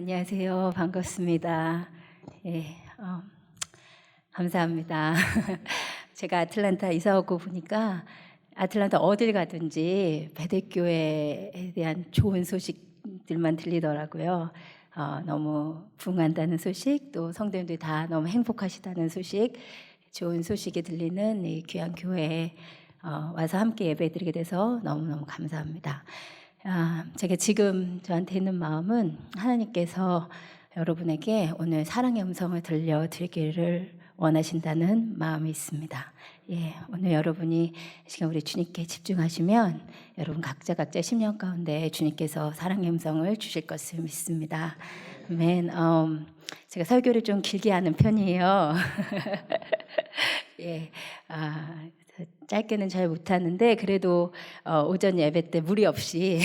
안녕하세요. 반갑습니다. 예, 감사합니다. 제가 아틀란타 이사 오고 보니까 아틀란타 어딜 가든지 베델교회에 대한 좋은 소식들만 들리더라고요. 너무 부흥한다는 소식, 또 성도님들이 다 너무 행복하시다는 소식, 좋은 소식이 들리는 이 귀한 교회에 와서 함께 예배드리게 돼서 너무너무 감사합니다. 제가 지금 저한테 있는 마음은 하나님께서 여러분에게 오늘 사랑의 음성을 들려드리기를 원하신다는 마음이 있습니다. 오늘 여러분이 지금 우리 주님께 집중하시면 여러분 각자 심령 가운데 주님께서 사랑의 음성을 주실 것을 믿습니다. 아멘. 제가 설교를 좀 길게 하는 편이에요. 짧게는 잘 못하는데 그래도 오전 예배 때 무리 없이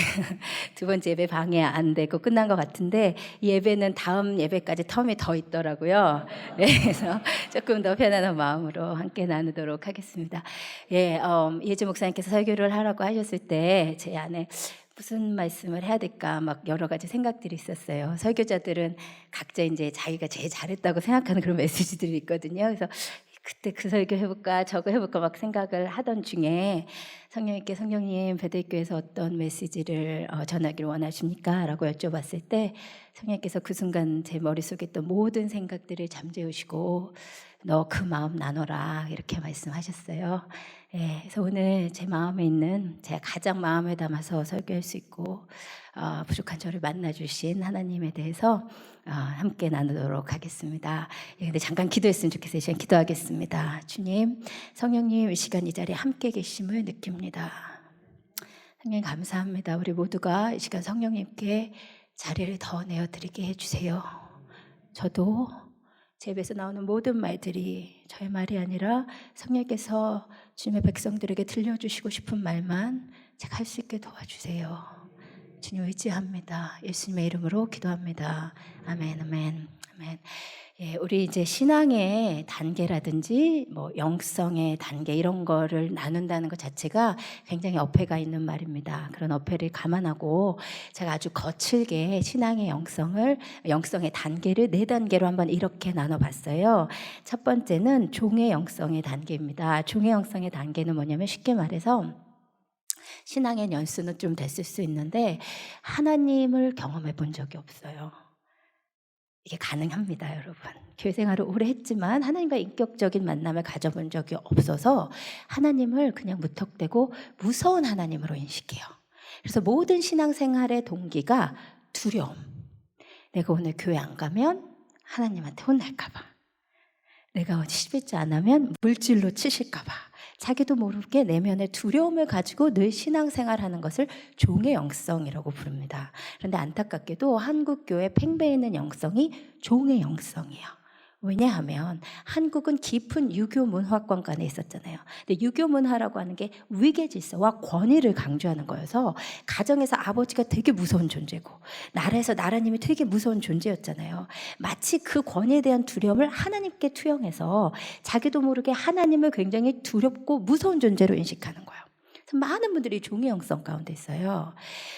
두 번째 예배 방해 안 되고 끝난 것 같은데 이 예배는 다음 예배까지 텀이 더 있더라고요. 그래서 조금 더 편안한 마음으로 함께 나누도록 하겠습니다. 이혜주 목사님께서 설교를 하라고 하셨을 때 제 안에 무슨 말씀을 해야 될까 막 여러 가지 생각들이 있었어요. 설교자들은 각자 이제 자기가 제일 잘했다고 생각하는 그런 메시지들이 있거든요. 그래서 그때 그 설교 해볼까 저거 해볼까 막 생각을 하던 중에 성령님께 성령님 베델교회에서 어떤 메시지를 전하기를 원하십니까? 라고 여쭤봤을 때 성령님께서 그 순간 제 머릿속에 있던 모든 생각들을 잠재우시고 너 그 마음 나눠라 이렇게 말씀하셨어요. 그래서 오늘 제 마음에 있는 제가 가장 마음에 담아서 설교할 수 있고 부족한 저를 만나주신 하나님에 대해서 함께 나누도록 하겠습니다. 근데 잠깐 기도했으면 좋겠어요. 시간 기도하겠습니다. 주님, 성령님 이 시간 이 자리에 함께 계심을 느낍니다. 성령님 감사합니다. 우리 모두가 이 시간 성령님께 자리를 더 내어드리게 해주세요. 저도 제 입에서 나오는 모든 말들이 저의 말이 아니라 성령께서 주님의 백성들에게 들려주시고 싶은 말만 제가 할 수 있게 도와주세요. 주님 의지합니다. 예수님의 이름으로 기도합니다. 아멘, 아멘, 아멘. 우리 이제 신앙의 단계라든지 뭐 영성의 단계 이런 거를 나눈다는 것 자체가 굉장히 어폐가 있는 말입니다. 그런 어폐를 감안하고 제가 아주 거칠게 신앙의 영성의 단계를 4단계로 한번 이렇게 나눠봤어요. 첫 번째는 종의 영성의 단계입니다. 종의 영성의 단계는 뭐냐면 쉽게 말해서 신앙의 연수는 좀 됐을 수 있는데 하나님을 경험해 본 적이 없어요. 이게 가능합니다, 여러분. 교회 생활을 오래 했지만 하나님과 인격적인 만남을 가져본 적이 없어서 하나님을 그냥 무턱대고 무서운 하나님으로 인식해요. 그래서 모든 신앙생활의 동기가 두려움. 내가 오늘 교회 안 가면 하나님한테 혼날까 봐. 내가 11조 안 하면 물질로 치실까 봐. 자기도 모르게 내면의 두려움을 가지고 늘 신앙생활하는 것을 종의 영성이라고 부릅니다. 그런데 안타깝게도 한국교회 팽배해 있는 영성이 종의 영성이에요. 왜냐하면 한국은 깊은 유교 문화권 안에 있었잖아요. 근데 유교 문화라고 하는 게 위계 질서와 권위를 강조하는 거여서 가정에서 아버지가 되게 무서운 존재고 나라에서 나라님이 되게 무서운 존재였잖아요. 마치 그 권위에 대한 두려움을 하나님께 투영해서 자기도 모르게 하나님을 굉장히 두렵고 무서운 존재로 인식하는 거예요. 그래서 많은 분들이 종의 영성 가운데 있어요.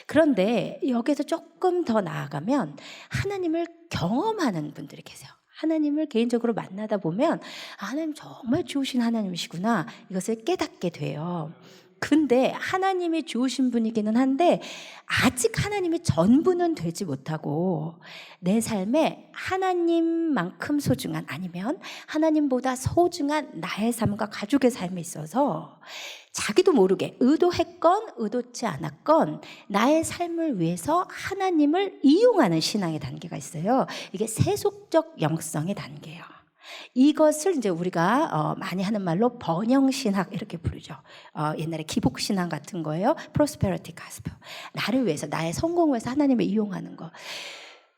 그런데 여기서 조금 더 나아가면 하나님을 경험하는 분들이 계세요. 하나님을 개인적으로 만나다 보면 하나님 정말 좋으신 하나님이시구나 이것을 깨닫게 돼요. 근데 하나님이 좋으신 분이기는 한데 아직 하나님이 전부는 되지 못하고 내 삶에 하나님만큼 소중한 아니면 하나님보다 소중한 나의 삶과 가족의 삶이 있어서 자기도 모르게 의도했건 의도치 않았건 나의 삶을 위해서 하나님을 이용하는 신앙의 단계가 있어요. 이게 세속적 영성의 단계예요. 이것을 이제 우리가 많이 하는 말로 번영신학 이렇게 부르죠. 옛날에 기복신앙 같은 거예요. 프로스페리티 가스펠. 나를 위해서 나의 성공을 위해서 하나님을 이용하는 거.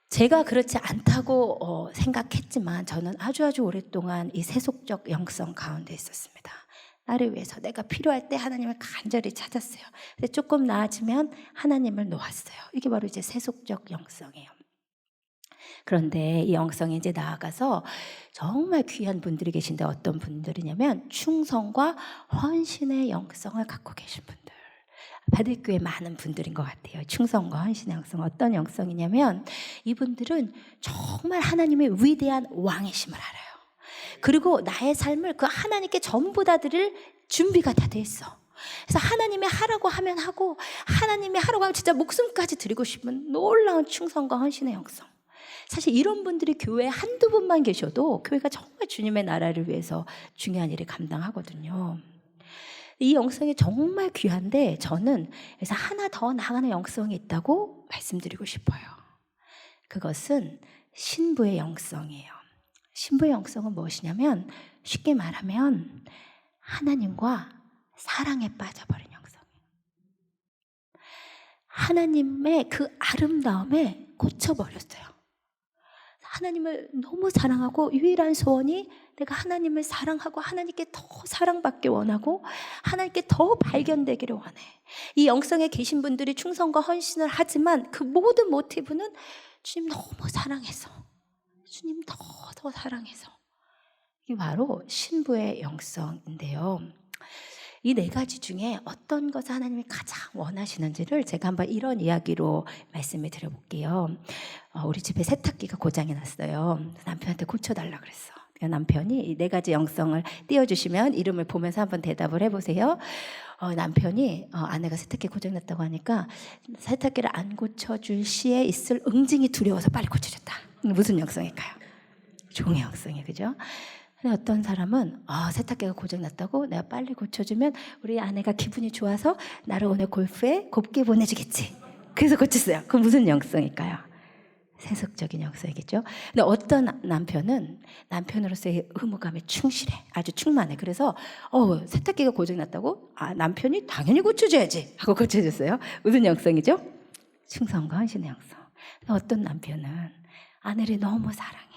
제가 그렇지 않다고 생각했지만 저는 아주 오랫동안 이 세속적 영성 가운데 있었습니다. 나를 위해서 내가 필요할 때 하나님을 간절히 찾았어요. 근데 조금 나아지면 하나님을 놓았어요. 이게 바로 이제 세속적 영성이에요. 그런데 이 영성이 이제 나아가서 정말 귀한 분들이 계신데 어떤 분들이냐면 충성과 헌신의 영성을 갖고 계신 분들. 받을 교회 많은 분들인 것 같아요. 충성과 헌신의 영성. 어떤 영성이냐면 이분들은 정말 하나님의 위대한 왕이심을 알아요. 그리고 나의 삶을 그 하나님께 전부 다 드릴 준비가 다 돼 있어. 그래서 하나님이 하라고 하면 하고, 하나님이 하라고 하면 진짜 목숨까지 드리고 싶은 놀라운 충성과 헌신의 영성. 사실 이런 분들이 교회에 한두 분만 계셔도 교회가 정말 주님의 나라를 위해서 중요한 일을 감당하거든요. 이 영성이 정말 귀한데 저는 그래서 하나 더 나가는 영성이 있다고 말씀드리고 싶어요. 그것은 신부의 영성이에요. 신부의 영성은 무엇이냐면 쉽게 말하면 하나님과 사랑에 빠져버린 영성이에요. 하나님의 그 아름다움에 꽂혀버렸어요. 하나님을 너무 사랑하고 유일한 소원이 내가 하나님을 사랑하고 하나님께 더 사랑받기 원하고 하나님께 더 발견되기를 원해. 이 영성에 계신 분들이 충성과 헌신을 하지만 그 모든 모티브는 주님 너무 사랑해서, 주님 더 사랑해서. 이게 바로 신부의 영성인데요. 이 네 가지 중에 어떤 것을 하나님이 가장 원하시는지를 제가 한번 이런 이야기로 말씀을 드려볼게요. 우리 집에 세탁기가 고장이 났어요. 남편한테 고쳐달라 그랬어. 남편이 이 네 가지 영성을 띄워주시면 이름을 보면서 한번 대답을 해보세요. 남편이 아내가 세탁기 고장났다고 하니까 세탁기를 안 고쳐줄 시에 있을 응징이 두려워서 빨리 고쳐줬다. 무슨 영성일까요? 종의 영성이에요. 그죠? 근데 어떤 사람은 세탁기가 고장났다고 내가 빨리 고쳐주면 우리 아내가 기분이 좋아서 나를 오늘 골프에 곱게 보내주겠지. 그래서 고쳤어요. 그건 무슨 영성일까요? 세속적인 영성이겠죠. 근데 어떤 남편은 남편으로서의 의무감에 충실해. 아주 충만해. 그래서 세탁기가 고장났다고? 남편이 당연히 고쳐줘야지 하고 고쳐줬어요. 무슨 영성이죠? 충성과 헌신의 영성. 근데 어떤 남편은 아내를 너무 사랑해.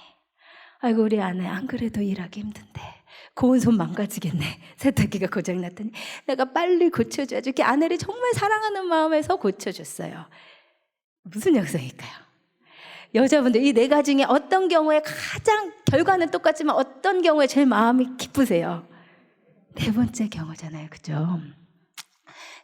아이고 우리 아내 안 그래도 일하기 힘든데 고운 손 망가지겠네. 세탁기가 고장났더니 내가 빨리 고쳐줘야지. 이렇게 아내를 정말 사랑하는 마음에서 고쳐줬어요. 무슨 영성일까요? 여자분들 이 네 가지 중에 어떤 경우에 가장 결과는 똑같지만 어떤 경우에 제일 마음이 기쁘세요? 네 번째 경우잖아요. 그죠?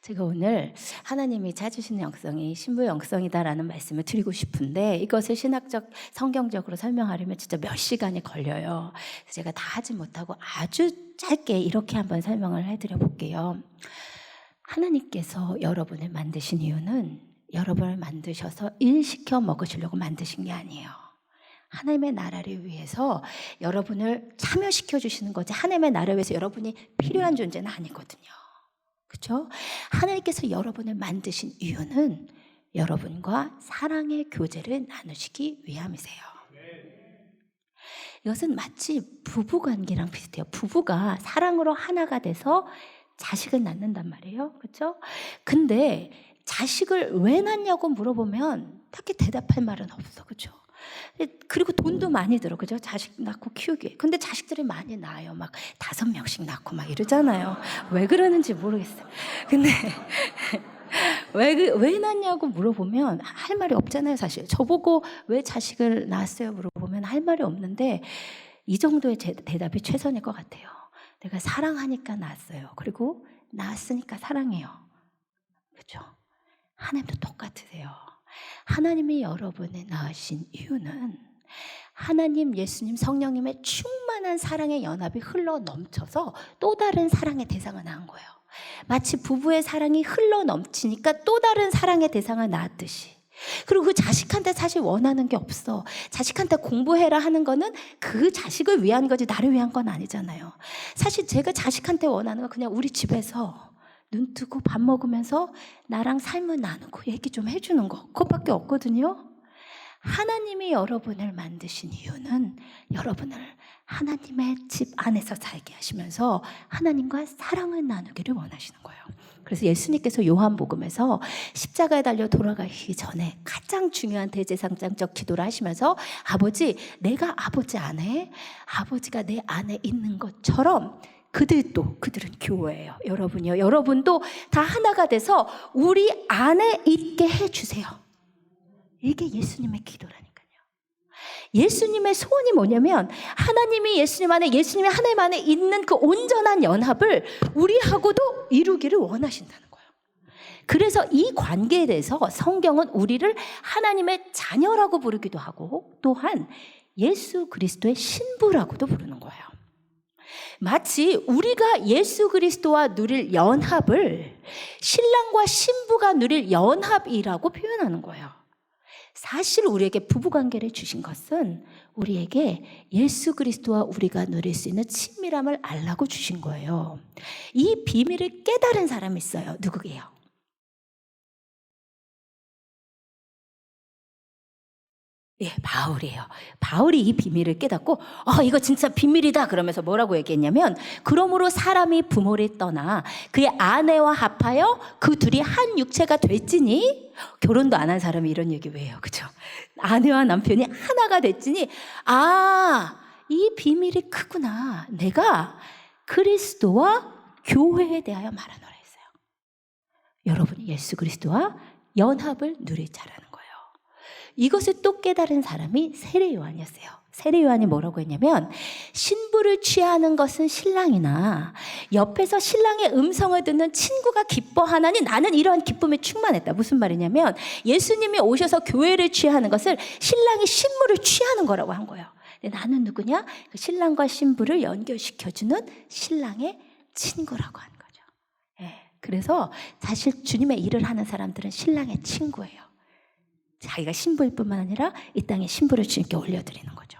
제가 오늘 하나님이 찾으시는 영성이 신부의 영성이다라는 말씀을 드리고 싶은데 이것을 신학적, 성경적으로 설명하려면 진짜 몇 시간이 걸려요. 그래서 제가 다 하지 못하고 아주 짧게 이렇게 한번 설명을 해드려 볼게요. 하나님께서 여러분을 만드신 이유는 여러분을 만드셔서 일시켜 먹으시려고 만드신 게 아니에요. 하나님의 나라를 위해서 여러분을 참여시켜 주시는 거지 하나님의 나라를 위해서 여러분이 필요한 존재는 아니거든요. 그렇죠? 하나님께서 여러분을 만드신 이유는 여러분과 사랑의 교제를 나누시기 위함이세요. 이것은 마치 부부관계랑 비슷해요. 부부가 사랑으로 하나가 돼서 자식을 낳는단 말이에요. 그렇죠? 근데 자식을 왜 낳냐고 물어보면 딱히 대답할 말은 없어. 그렇죠? 그리고 돈도 많이 들어. 그죠? 자식 낳고 키우기. 근데 자식들이 많이 낳아요. 막 5명씩 낳고 막 이러잖아요. 왜 그러는지 모르겠어요. 근데 왜 낳냐고 물어보면 할 말이 없잖아요, 사실. 저보고 왜 자식을 낳았어요? 물어보면 할 말이 없는데 이 정도의 대답이 최선일 것 같아요. 내가 사랑하니까 낳았어요. 그리고 낳았으니까 사랑해요. 그렇죠? 하나님도 똑같으세요. 하나님이 여러분을 낳으신 이유는 하나님, 예수님, 성령님의 충만한 사랑의 연합이 흘러 넘쳐서 또 다른 사랑의 대상을 낳은 거예요. 마치 부부의 사랑이 흘러 넘치니까 또 다른 사랑의 대상을 낳았듯이. 그리고 그 자식한테 사실 원하는 게 없어. 자식한테 공부해라 하는 거는 그 자식을 위한 거지 나를 위한 건 아니잖아요. 사실 제가 자식한테 원하는 건 그냥 우리 집에서 눈 뜨고 밥 먹으면서 나랑 삶을 나누고 얘기 좀 해주는 거, 그것밖에 없거든요. 하나님이 여러분을 만드신 이유는 여러분을 하나님의 집 안에서 살게 하시면서 하나님과 사랑을 나누기를 원하시는 거예요. 그래서 예수님께서 요한복음에서 십자가에 달려 돌아가시기 전에 가장 중요한 대제사장적 기도를 하시면서 아버지, 내가 아버지 안에, 아버지가 내 안에 있는 것처럼 그들은 교회예요. 여러분이요. 여러분도 다 하나가 돼서 우리 안에 있게 해주세요. 이게 예수님의 기도라니까요. 예수님의 소원이 뭐냐면 하나님이 예수님 안에, 예수님이 하나님 안에 있는 그 온전한 연합을 우리하고도 이루기를 원하신다는 거예요. 그래서 이 관계에 대해서 성경은 우리를 하나님의 자녀라고 부르기도 하고 또한 예수 그리스도의 신부라고도 부르는 거예요. 마치 우리가 예수 그리스도와 누릴 연합을 신랑과 신부가 누릴 연합이라고 표현하는 거예요. 사실 우리에게 부부관계를 주신 것은 우리에게 예수 그리스도와 우리가 누릴 수 있는 친밀함을 알라고 주신 거예요. 이 비밀을 깨달은 사람이 있어요. 누구게요? 예, 바울이에요. 바울이 이 비밀을 깨닫고 이거 진짜 비밀이다 그러면서 뭐라고 얘기했냐면 그러므로 사람이 부모를 떠나 그의 아내와 합하여 그 둘이 한 육체가 될지니 결혼도 안 한 사람이 이런 얘기 왜 해요? 그죠? 아내와 남편이 하나가 됐지니 이 비밀이 크구나. 내가 그리스도와 교회에 대하여 말하노라 했어요. 여러분이 예수 그리스도와 연합을 누릴 자라는 거예요. 이것을 또 깨달은 사람이 세례 요한이었어요. 세례 요한이 뭐라고 했냐면 신부를 취하는 것은 신랑이나 옆에서 신랑의 음성을 듣는 친구가 기뻐하나니 나는 이러한 기쁨에 충만했다. 무슨 말이냐면 예수님이 오셔서 교회를 취하는 것을 신랑이 신부를 취하는 거라고 한 거예요. 근데 나는 누구냐? 그 신랑과 신부를 연결시켜주는 신랑의 친구라고 하는 거죠. 그래서 사실 주님의 일을 하는 사람들은 신랑의 친구예요. 자기가 신부일 뿐만 아니라 이 땅에 신부를 주님께 올려드리는 거죠.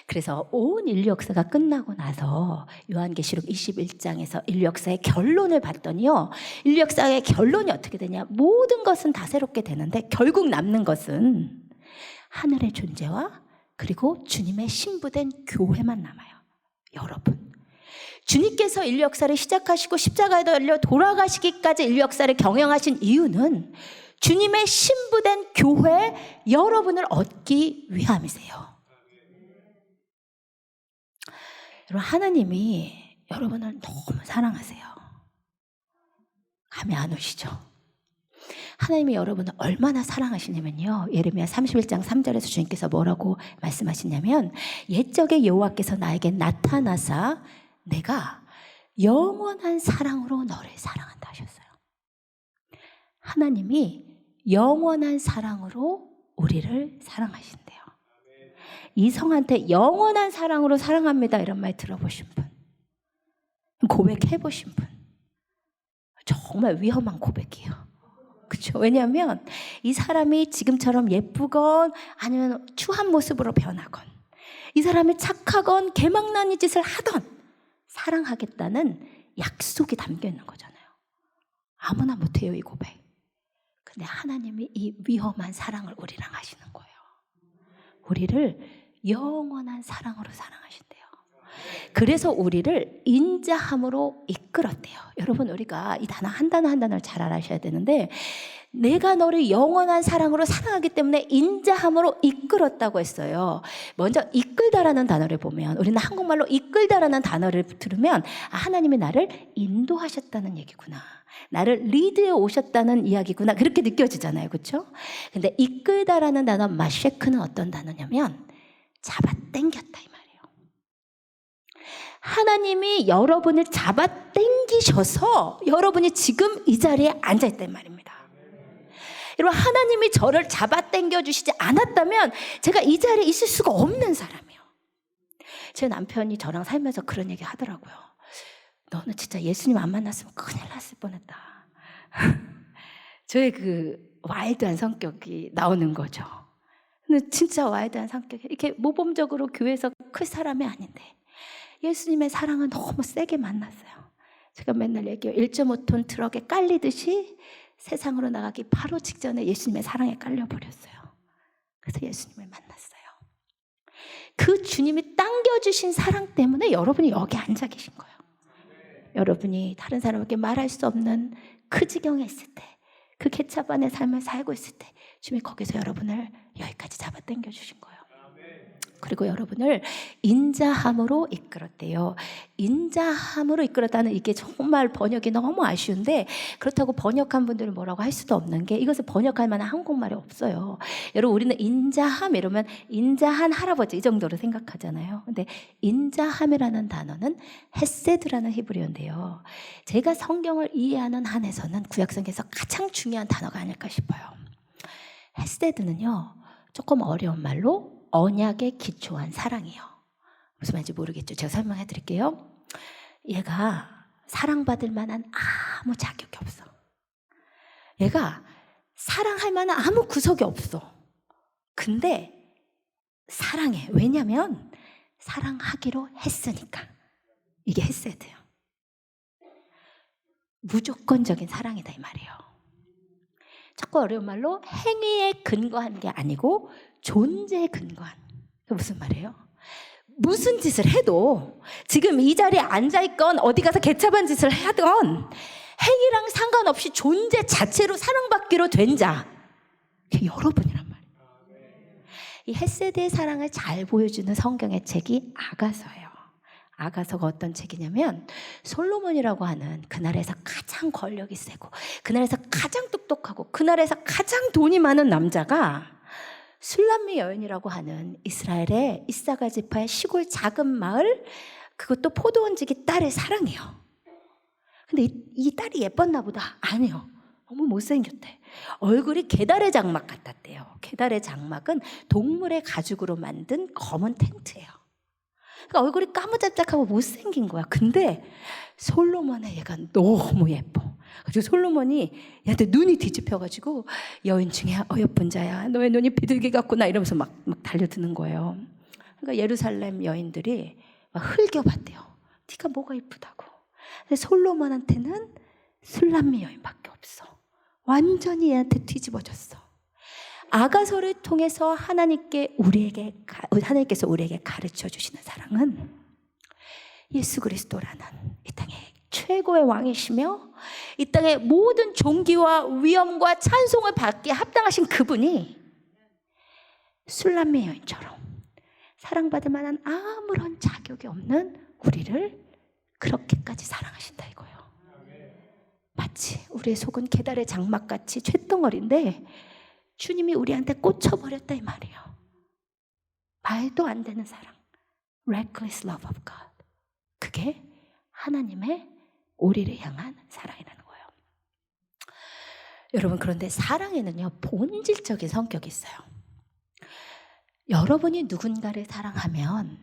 그래서 온 인류 역사가 끝나고 나서 요한계시록 21장에서 인류 역사의 결론을 봤더니요. 인류 역사의 결론이 어떻게 되냐? 모든 것은 다 새롭게 되는데 결국 남는 것은 하늘의 존재와 그리고 주님의 신부된 교회만 남아요. 여러분. 주님께서 인류 역사를 시작하시고 십자가에 달려 돌아가시기까지 인류 역사를 경영하신 이유는 주님의 신부된 교회 여러분을 얻기 위함이세요. 여러분 하나님이 여러분을 너무 사랑하세요. 감이 안 오시죠? 하나님이 여러분을 얼마나 사랑하시냐면요. 예레미야 31장 3절에서 주님께서 뭐라고 말씀하시냐면 옛적에 여호와께서 나에게 나타나사 내가 영원한 사랑으로 너를 사랑한다 하셨어요. 하나님이 영원한 사랑으로 우리를 사랑하신대요. 이성한테 영원한 사랑으로 사랑합니다 이런 말 들어보신 분, 고백해보신 분, 정말 위험한 고백이에요. 그렇죠? 왜냐하면 이 사람이 지금처럼 예쁘건 아니면 추한 모습으로 변하건 이 사람이 착하건 개망나니 짓을 하던 사랑하겠다는 약속이 담겨 있는 거잖아요. 아무나 못해요 이 고백. 근데 하나님이 이 위험한 사랑을 우리랑 하시는 거예요. 우리를 영원한 사랑으로 사랑하신대요. 그래서 우리를 인자함으로 이끌었대요. 여러분 우리가 이 단어 한 단어 한 단어를 잘 알아셔야 되는데 내가 너를 영원한 사랑으로 사랑하기 때문에 인자함으로 이끌었다고 했어요. 먼저 이끌다라는 단어를 보면 우리는 한국말로 이끌다라는 단어를 들으면 하나님이 나를 인도하셨다는 얘기구나. 나를 리드해 오셨다는 이야기구나. 그렇게 느껴지잖아요. 그렇죠? 근데 이끌다라는 단어 마셰크는 어떤 단어냐면 잡아당겼다 이 말이에요. 하나님이 여러분을 잡아당기셔서 여러분이 지금 이 자리에 앉아있다 이 말입니다. 여러분 하나님이 저를 잡아당겨 주시지 않았다면 제가 이 자리에 있을 수가 없는 사람이에요. 제 남편이 저랑 살면서 그런 얘기 하더라고요. 너는 진짜 예수님 안 만났으면 큰일 났을 뻔했다. 저의 그 와일드한 성격이 나오는 거죠. 근데 진짜 와일드한 성격이 이렇게 모범적으로 교회에서 클 사람이 아닌데 예수님의 사랑은 너무 세게 만났어요. 제가 맨날 얘기해요. 1.5톤 트럭에 깔리듯이 세상으로 나가기 바로 직전에 예수님의 사랑에 깔려버렸어요. 그래서 예수님을 만났어요. 그 주님이 당겨주신 사랑 때문에 여러분이 여기 앉아 계신 거예요. 여러분이 다른 사람에게 말할 수 없는 그 지경에 있을 때, 그 개차반의 삶을 살고 있을 때 주님이 거기서 여러분을 여기까지 잡아 당겨주신 거예요. 그리고 여러분을 인자함으로 이끌었대요. 인자함으로 이끌었다는 이게 정말 번역이 너무 아쉬운데, 그렇다고 번역한 분들은 뭐라고 할 수도 없는 게, 이것을 번역할 만한 한국말이 없어요. 여러분, 우리는 인자함 이러면 인자한 할아버지 이 정도로 생각하잖아요. 근데 인자함이라는 단어는 헤세드라는 히브리어인데요, 제가 성경을 이해하는 한에서는 구약성경에서 가장 중요한 단어가 아닐까 싶어요. 헤세드는요, 조금 어려운 말로 언약에 기초한 사랑이에요. 무슨 말인지 모르겠죠? 제가 설명해 드릴게요. 얘가 사랑받을 만한 아무 자격이 없어. 얘가 사랑할 만한 아무 구석이 없어. 근데 사랑해. 왜냐면 사랑하기로 했으니까. 이게 헤세드예요. 무조건적인 사랑이다 이 말이에요. 조금 어려운 말로 행위에 근거한 게 아니고 존재에 근거한. 그게 무슨 말이에요? 무슨 짓을 해도, 지금 이 자리에 앉아있건 어디 가서 개차반 짓을 하던, 행위랑 상관없이 존재 자체로 사랑받기로 된 자, 그게 여러분이란 말이에요. 이 헤세드의 사랑을 잘 보여주는 성경의 책이 아가서예요. 아가서가 어떤 책이냐면, 솔로몬이라고 하는 그날에서 가장 권력이 세고 그날에서 가장 똑똑하고 그날에서 가장 돈이 많은 남자가 술람미 여인이라고 하는 이스라엘의 이사가 지파의 시골 작은 마을, 그것도 포도원지기 딸을 사랑해요. 근데 이 딸이 예뻤나 보다. 아니요, 너무 못생겼대. 얼굴이 계달의 장막 같았대요. 계달의 장막은 동물의 가죽으로 만든 검은 텐트예요. 그러니까 얼굴이 까무잡잡하고 못생긴 거야. 근데 솔로몬의 얘가 너무 예뻐. 그래서 솔로몬이 얘한테 눈이 뒤집혀가지고, 여인 중에 어여쁜 자야, 너의 눈이 비둘기 같구나 이러면서 막 달려드는 거예요. 그러니까 예루살렘 여인들이 막 흘겨봤대요. 네가 뭐가 이쁘다고. 근데 솔로몬한테는 술람미 여인밖에 없어. 완전히 얘한테 뒤집어졌어. 아가서를 통해서 하나님께서 우리에게 가르쳐 주시는 사랑은 예수 그리스도라는 이 땅의 최고의 왕이시며 이 땅의 모든 존귀와 위엄과 찬송을 받기에 합당하신 그분이 술람미 여인처럼 사랑받을 만한 아무런 자격이 없는 우리를 그렇게까지 사랑하신다 이거예요. 마치 우리의 속은 계달의 장막같이 쇳덩어리인데 주님이 우리한테 꽂혀버렸다 이 말이에요. 말도 안 되는 사랑, reckless love of God. 그게 하나님의 우리를 향한 사랑이라는 거예요. 여러분, 그런데 사랑에는요, 본질적인 성격이 있어요. 여러분이 누군가를 사랑하면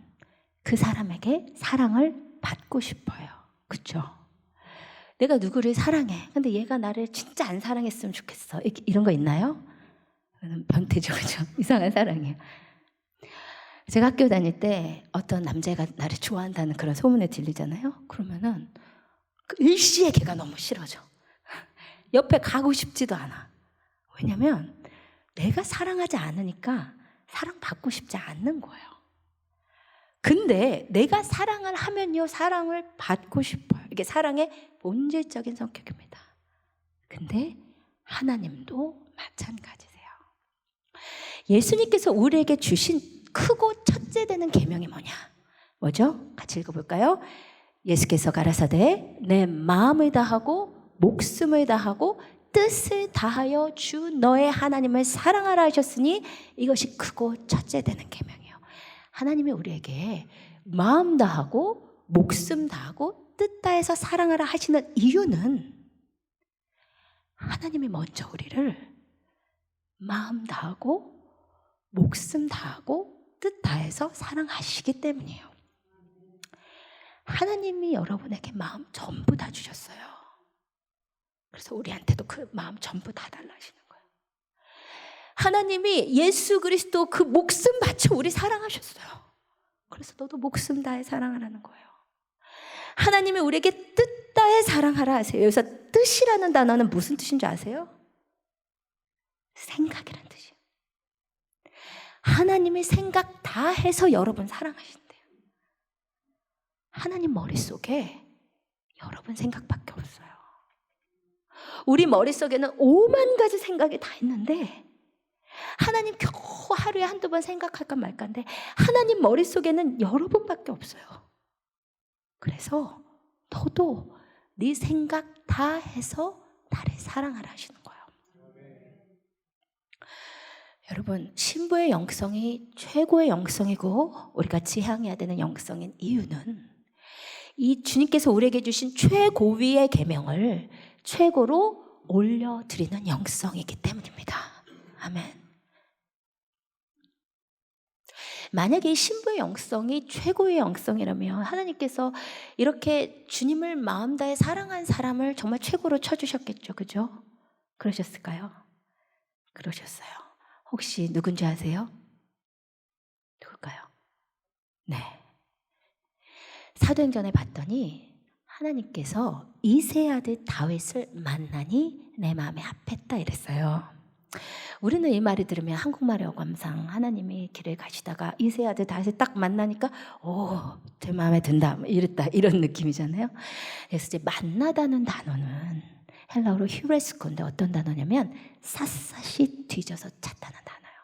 그 사람에게 사랑을 받고 싶어요. 그렇죠? 내가 누구를 사랑해. 근데 얘가 나를 진짜 안 사랑했으면 좋겠어. 이런 거 있나요? 변태죠, 그죠? 이상한 사랑이에요. 제가 학교 다닐 때 어떤 남자가 나를 좋아한다는 그런 소문이 들리잖아요. 그러면은 일시에 걔가 너무 싫어져. 옆에 가고 싶지도 않아. 왜냐면 내가 사랑하지 않으니까 사랑받고 싶지 않는 거예요. 근데 내가 사랑을 하면요, 사랑을 받고 싶어요. 이게 사랑의 본질적인 성격입니다. 근데 하나님도 마찬가지세요. 예수님께서 우리에게 주신 크고 첫째 되는 계명이 뭐죠? 같이 읽어볼까요? 예수께서 가라사대 내 마음을 다하고 목숨을 다하고 뜻을 다하여 주 너의 하나님을 사랑하라 하셨으니 이것이 크고 첫째 되는 계명이에요. 하나님이 우리에게 마음 다하고 목숨 다하고 뜻 다해서 사랑하라 하시는 이유는 하나님이 먼저 우리를 마음 다하고 목숨 다하고 뜻 다해서 사랑하시기 때문이에요. 하나님이 여러분에게 마음 전부 다 주셨어요. 그래서 우리한테도 그 마음 전부 다 달라 하시는 거예요. 하나님이 예수 그리스도 그 목숨 바쳐 우리 사랑하셨어요. 그래서 너도 목숨 다해 사랑하라는 거예요. 하나님이 우리에게 뜻 다해 사랑하라 하세요. 여기서 뜻이라는 단어는 무슨 뜻인 줄 아세요? 생각이라는 뜻이에요. 하나님의 생각 다 해서 여러분 사랑하신대요. 하나님 머릿속에 여러분 생각밖에 없어요. 우리 머릿속에는 5만 가지 생각이 다 있는데 하나님 겨우 하루에 한두 번 생각할까 말까인데 하나님 머릿속에는 여러분밖에 없어요. 그래서 너도 네 생각 다 해서 나를 사랑하라 하시는 거예요. 여러분, 신부의 영성이 최고의 영성이고 우리가 지향해야 되는 영성인 이유는 이 주님께서 우리에게 주신 최고위의 계명을 최고로 올려드리는 영성이기 때문입니다. 아멘. 만약에 이 신부의 영성이 최고의 영성이라면 하나님께서 이렇게 주님을 마음 다해 사랑한 사람을 정말 최고로 쳐주셨겠죠. 그죠? 그러셨을까요? 그러셨어요. 혹시 누군지 아세요? 누굴까요? 네. 사도행전에 봤더니 하나님께서 이새의 아들 다윗을 만나니 내 마음에 합했다 이랬어요. 우리는 이 말을 들으면 한국말의 어감상 하나님이 길을 가시다가 이새의 아들 다윗을 딱 만나니까 제 마음에 든다 이랬다 이런 느낌이잖아요. 그래서 이제 만나다는 단어는 헬라어로 휴레스코인데 어떤 단어냐면 샅샅이 뒤져서 찾다는 단어예요.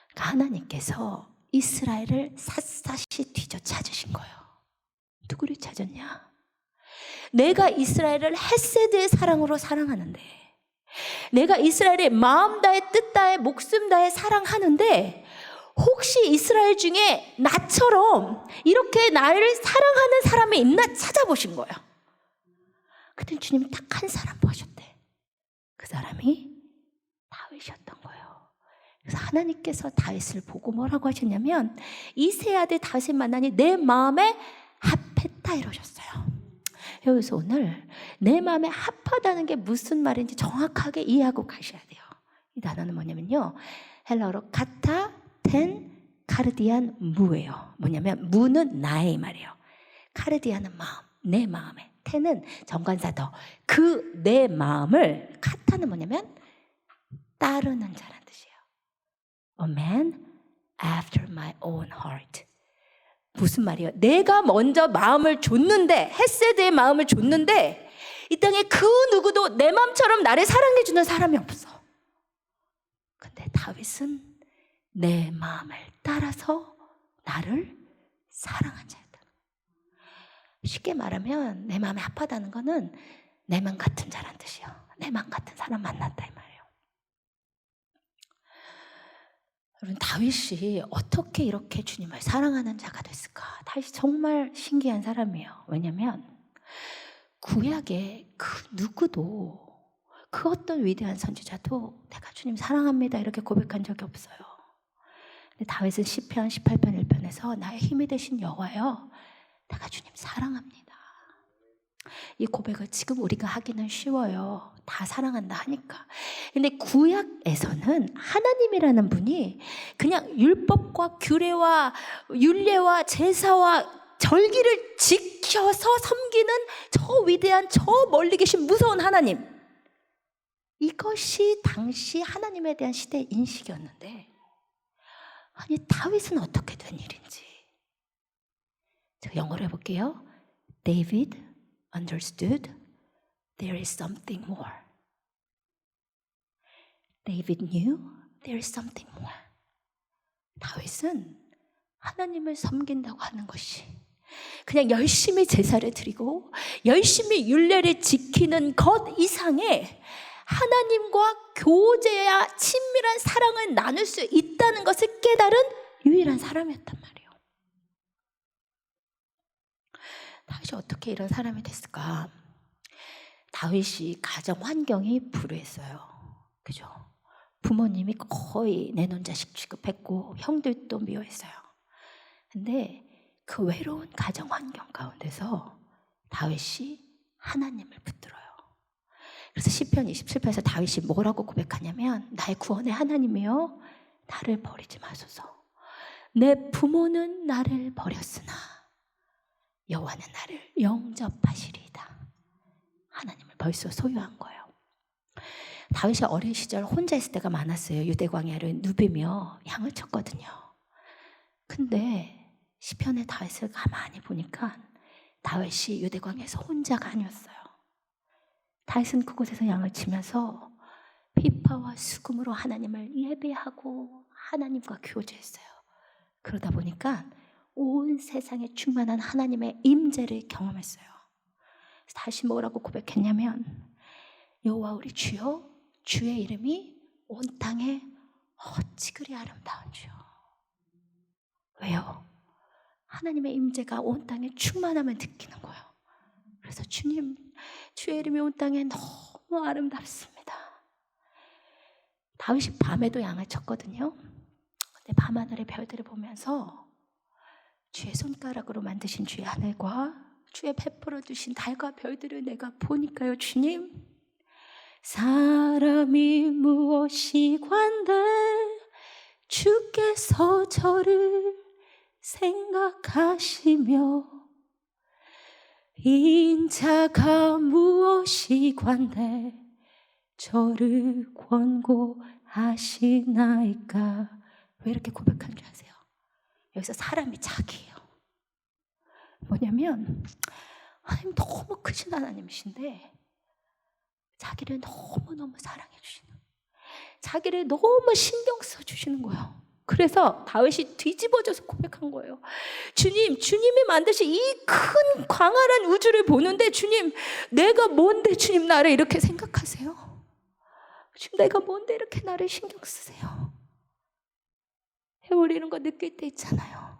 그러니까 하나님께서 이스라엘을 샅샅이 뒤져 찾으신 거예요. 누구를 찾았냐? 내가 이스라엘을 헤세드의 사랑으로 사랑하는데, 내가 이스라엘의 마음 다해 뜻 다해 목숨 다해 사랑하는데 혹시 이스라엘 중에 나처럼 이렇게 나를 사랑하는 사람이 있나 찾아보신 거예요. 그때 주님이 딱 한 사람 보셨대. 그 사람이 다윗이었던 거예요. 그래서 하나님께서 다윗을 보고 뭐라고 하셨냐면 이새의 아들 다윗을 만나니 내 마음에 합했다 이러셨어요. 여기서 오늘 내 마음에 합하다는 게 무슨 말인지 정확하게 이해하고 가셔야 돼요. 이 단어는 뭐냐면요, 헬라어로 카타 텐 카르디안 무예요. 뭐냐면 무는 나의 말이에요. 카르디안은 마음, 내 마음에. 텐은 정관사더. 그 내 마음을, 카타는 뭐냐면 따르는 자란 뜻이에요. A man after my own heart. 무슨 말이에요? 내가 먼저 마음을 줬는데, 헤세드의 마음을 줬는데 이 땅에 그 누구도 내 마음처럼 나를 사랑해주는 사람이 없어. 근데 다윗은 내 마음을 따라서 나를 사랑한 자였다. 쉽게 말하면 내 마음에 합하다는 거는 내 맘 같은 자란 뜻이에요. 내 맘 같은 사람 만났다 이 말이에요. 여러분, 다윗이 어떻게 이렇게 주님을 사랑하는 자가 됐을까? 다윗이 정말 신기한 사람이에요. 왜냐하면 구약의 그 누구도, 그 어떤 위대한 선지자도 내가 주님 사랑합니다 이렇게 고백한 적이 없어요. 근데 다윗은 시편 18편 1편에서 나의 힘이 되신 여호와여, 내가 주님 사랑합니다. 이 고백을 지금 우리가 하기는 쉬워요. 다 사랑한다 하니까. 근데 구약에서는 하나님이라는 분이 그냥 율법과 규례와 율례와 제사와 절기를 지켜서 섬기는 저 위대한, 저 멀리 계신 무서운 하나님, 이것이 당시 하나님에 대한 시대의 인식이었는데, 아니 다윗은 어떻게 된 일인지 제가 영어로 해볼게요. David understood there is something more. David knew there is something more. 다윗은 하나님을 섬긴다고 하는 것이 그냥 열심히 제사를 드리고 열심히 율례를 지키는 것 이상의 하나님과 교제야 친밀한 사랑을 나눌 수 있다는 것을 깨달은 유일한 사람이었단 말이에요. 다윗이 어떻게 이런 사람이 됐을까? 다윗이 가정 환경이 불우했어요. 그죠? 부모님이 거의 내놓은 자식 취급했고 형들도 미워했어요. 근데 그 외로운 가정 환경 가운데서 다윗이 하나님을 붙들어요. 그래서 시편 27편에서 다윗이 뭐라고 고백하냐면 나의 구원의 하나님이여 나를 버리지 마소서. 내 부모는 나를 버렸으나 여호와는 나를 영접하시리이다. 하나님을 벌써 소유한 거예요. 다윗이 어린 시절 혼자 있을 때가 많았어요. 유대 광야를 누비며 양을 쳤거든요. 근데 시편의 다윗을 가만히 보니까 다윗이 유대 광야에서 혼자가 아니었어요. 다윗은 그곳에서 양을 치면서 피파와 수금으로 하나님을 예배하고 하나님과 교제했어요. 그러다 보니까 온 세상에 충만한 하나님의 임재를 경험했어요. 다시 뭐라고 고백했냐면, 여호와 우리 주여, 주의 이름이 온 땅에 어찌 그리 아름다운 주여. 왜요? 하나님의 임재가 온 땅에 충만함을 느끼는 거예요. 그래서 주님, 주의 이름이 온 땅에 너무 아름답습니다. 다윗이 밤에도 양을 쳤거든요. 근데 밤하늘의 별들을 보면서 주의 손가락으로 만드신 주의 하늘과 주의 베풀어 주신 달과 별들을 내가 보니까요, 주님, 사람이 무엇이 관대 주께서 저를 생각하시며, 인자가 무엇이 관대 저를 권고하시나이까. 왜 이렇게 고백한 줄 아세요? 여기서 사람이 자기예요. 뭐냐면 하나님 너무 크신 하나님이신데 자기를 너무너무 사랑해 주시는, 자기를 너무 신경 써주시는 거예요. 그래서 다윗이 뒤집어져서 고백한 거예요. 주님, 주님이 만드신 이 큰 광활한 우주를 보는데 주님, 내가 뭔데 주님 나를 이렇게 생각하세요? 주님, 내가 뭔데 이렇게 나를 신경 쓰세요? 해버리는 거 느낄 때 있잖아요.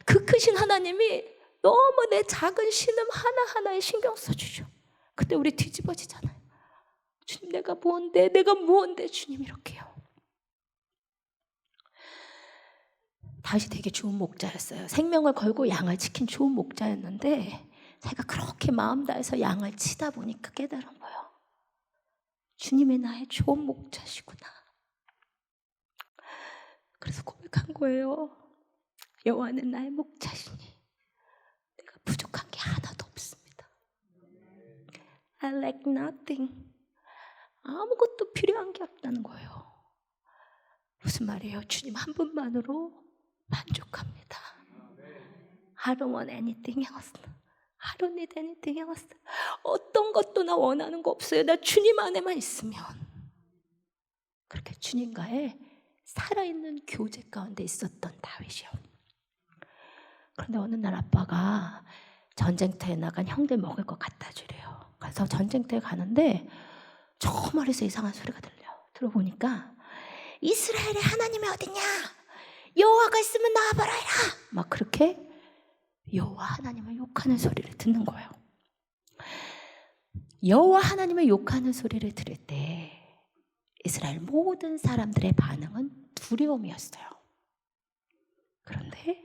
그 크신 하나님이 너무 내 작은 신음 하나하나에 신경 써주죠. 그때 우리 뒤집어지잖아요. 주님, 내가 뭔데 주님, 이렇게요. 다윗이 되게 좋은 목자였어요. 생명을 걸고 양을 지킨 좋은 목자였는데 제가 그렇게 마음 다해서 양을 치다 보니까 깨달은 거예요. 주님이 나의 좋은 목자시구나. 그래서 고백한 거예요. 여호와는 나의 목자시니 내가 부족한 게 하나도 없습니다. I lack nothing. 아무것도 필요한 게 없다는 거예요. 무슨 말이에요? 주님 한 분만으로 만족합니다. I don't want anything else. I don't need anything else. 어떤 것도 나 원하는 거 없어요. 나 주님 안에만 있으면. 그렇게 주님과의 살아있는 교제 가운데 있었던 다윗이요. 그런데 어느 날 아빠가 전쟁터에 나간 형들 먹을 거 갖다 주래요. 그래서 전쟁터에 가는데 저 멀리서 이상한 소리가 들어보니까 이스라엘의 하나님이 어딨냐? 여호와가 있으면 나와봐라. 막 그렇게 여호와 하나님을 욕하는 소리를 듣는 거예요. 여호와 하나님을 욕하는 소리를 들을 때 이스라엘 모든 사람들의 반응은 두려움이었어요. 그런데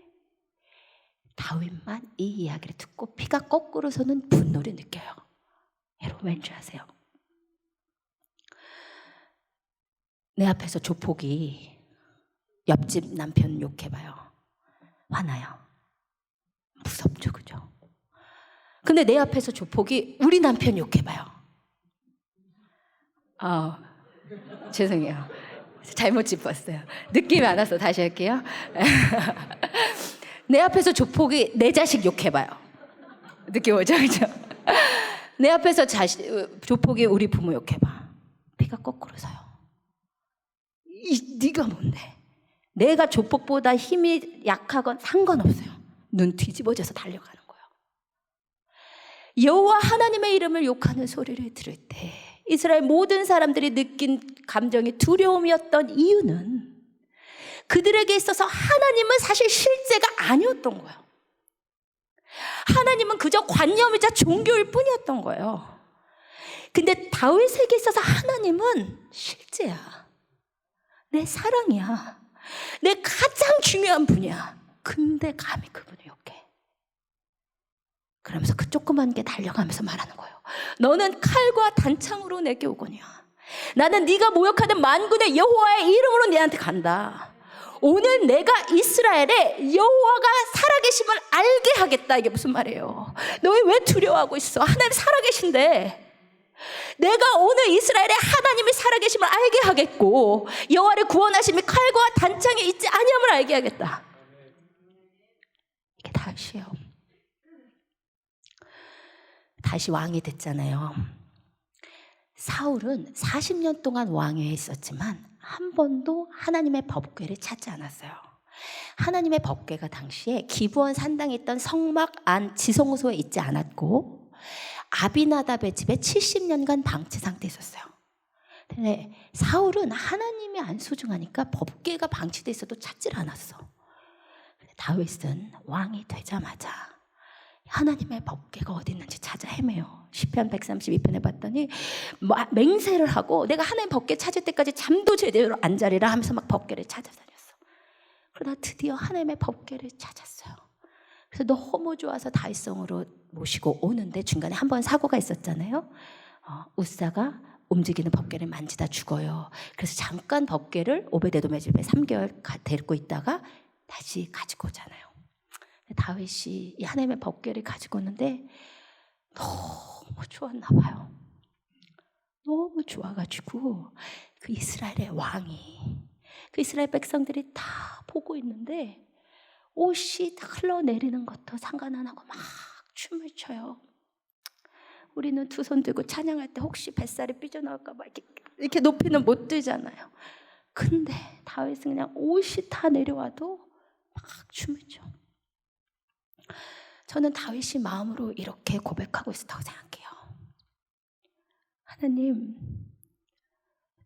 다윗만 이 이야기를 듣고 피가 거꾸로 서는 분노를 느껴요. 여러분 왠지 아세요? 내 앞에서 조폭이 옆집 남편 욕해봐요. 화나요. 무섭죠, 그죠? 근데 내 앞에서 조폭이 우리 남편 욕해봐요. 죄송해요. 잘못 짚었어요. 느낌이 안 와서 다시 할게요. 내 앞에서 조폭이 내 자식 욕해봐요. 느낌 오죠, 그죠? 내 앞에서 조폭이 우리 부모 욕해봐. 피가 거꾸로 서요. 네가 뭔데? 내가 조폭보다 힘이 약하건 상관없어요. 눈 뒤집어져서 달려가는 거예요. 여호와 하나님의 이름을 욕하는 소리를 들을 때 이스라엘 모든 사람들이 느낀 감정이 두려움이었던 이유는 그들에게 있어서 하나님은 사실 실제가 아니었던 거예요. 하나님은 그저 관념이자 종교일 뿐이었던 거예요. 근데 다윗에게 있어서 하나님은 실제야. 내 사랑이야. 내 가장 중요한 분이야. 근데 감히 그분을 욕해. 그러면서 그 조그만 게 달려가면서 말하는 거예요. 너는 칼과 단창으로 내게 오거니와 나는 네가 모욕하는 만군의 여호와의 이름으로 네한테 간다. 오늘 내가 이스라엘에 여호와가 살아계심을 알게 하겠다. 이게 무슨 말이에요? 너희 왜 두려워하고 있어? 하나님 살아계신데. 내가 오늘 이스라엘에 하나님이 살아계심을 알게 하겠고 여호와를 구원하심이 칼과 단창에 있지 아니함을 알게 하겠다. 이게 다윗이에요. 다시 왕이 됐잖아요. 사울은 40년 동안 왕위에 있었지만 한 번도 하나님의 법궤를 찾지 않았어요. 하나님의 법궤가 당시에 기브온 산당에 있던 성막 안 지성소에 있지 않았고 아비나답의 집에 70년간 방치 상태에 있었어요. 근데 사울은 하나님이 안 소중하니까 법궤가 방치돼 있어도 찾질 않았어. 다윗은 왕이 되자마자 하나님의 법궤가 어디 있는지 찾아 헤매요. 시편 132편에 봤더니 맹세를 하고 내가 하나님의 법궤 찾을 때까지 잠도 제대로 안 자리라 하면서 막 법궤를 찾아다녔어. 그러다 드디어 하나님의 법궤를 찾았어요. 그래서 너무 좋아서 다윗성으로 모시고 오는데 중간에 한 번 사고가 있었잖아요. 우사가 움직이는 법궤를 만지다 죽어요. 그래서 잠깐 법궤를 오베데돔의 집에 3개월 데리고 있다가 다시 가지고 오잖아요. 다윗이 이 하나님의 법궤를 가지고 오는데 너무 좋았나 봐요. 너무 좋아가지고 그 이스라엘의 왕이, 그 이스라엘 백성들이 다 보고 있는데 옷이 다 흘러내리는 것도 상관 안 하고 막 춤을 춰요. 우리는 두 손 들고 찬양할 때 혹시 뱃살이 삐져나올까 봐 이렇게 높이는 못 들잖아요. 근데 다윗은 그냥 옷이 다 내려와도 막 춤을 춰. 저는 다윗이 마음으로 이렇게 고백하고 있었다고 생각해요. 하나님,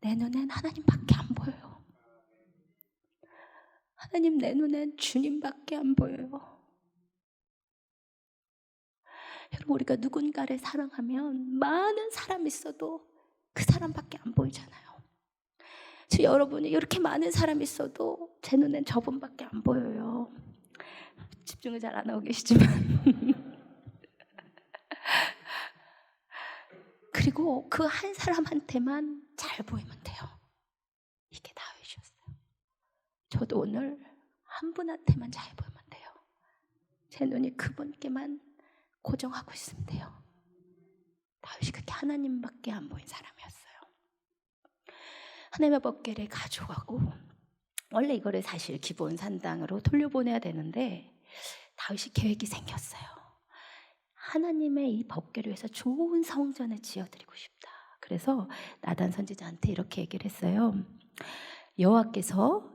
내 눈엔 하나님밖에 안 보여요. 하나님, 내 눈엔 주님밖에 안 보여요. 여러분, 우리가 누군가를 사랑하면 많은 사람이 있어도 그 사람밖에 안 보이잖아요. 여러분이 이렇게 많은 사람이 있어도 제 눈엔 저분밖에 안 보여요. 집중을 잘 안 하고 계시지만 그리고 그 한 사람한테만 잘 보이면 돼요. 이게 다윗이었어요. 저도 오늘 한 분한테만 잘 보이면 돼요. 제 눈이 그분께만 고정하고 있으면 돼요. 다윗이 그렇게 하나님밖에 안 보인 사람이었어요. 하나님의 법궤를 가져가고, 원래 이거를 사실 기브온 산당으로 돌려보내야 되는데 다윗이 계획이 생겼어요. 하나님의 이 법궤를 위해서 좋은 성전을 지어드리고 싶다. 그래서 나단 선지자한테 이렇게 얘기를 했어요. 여호와께서,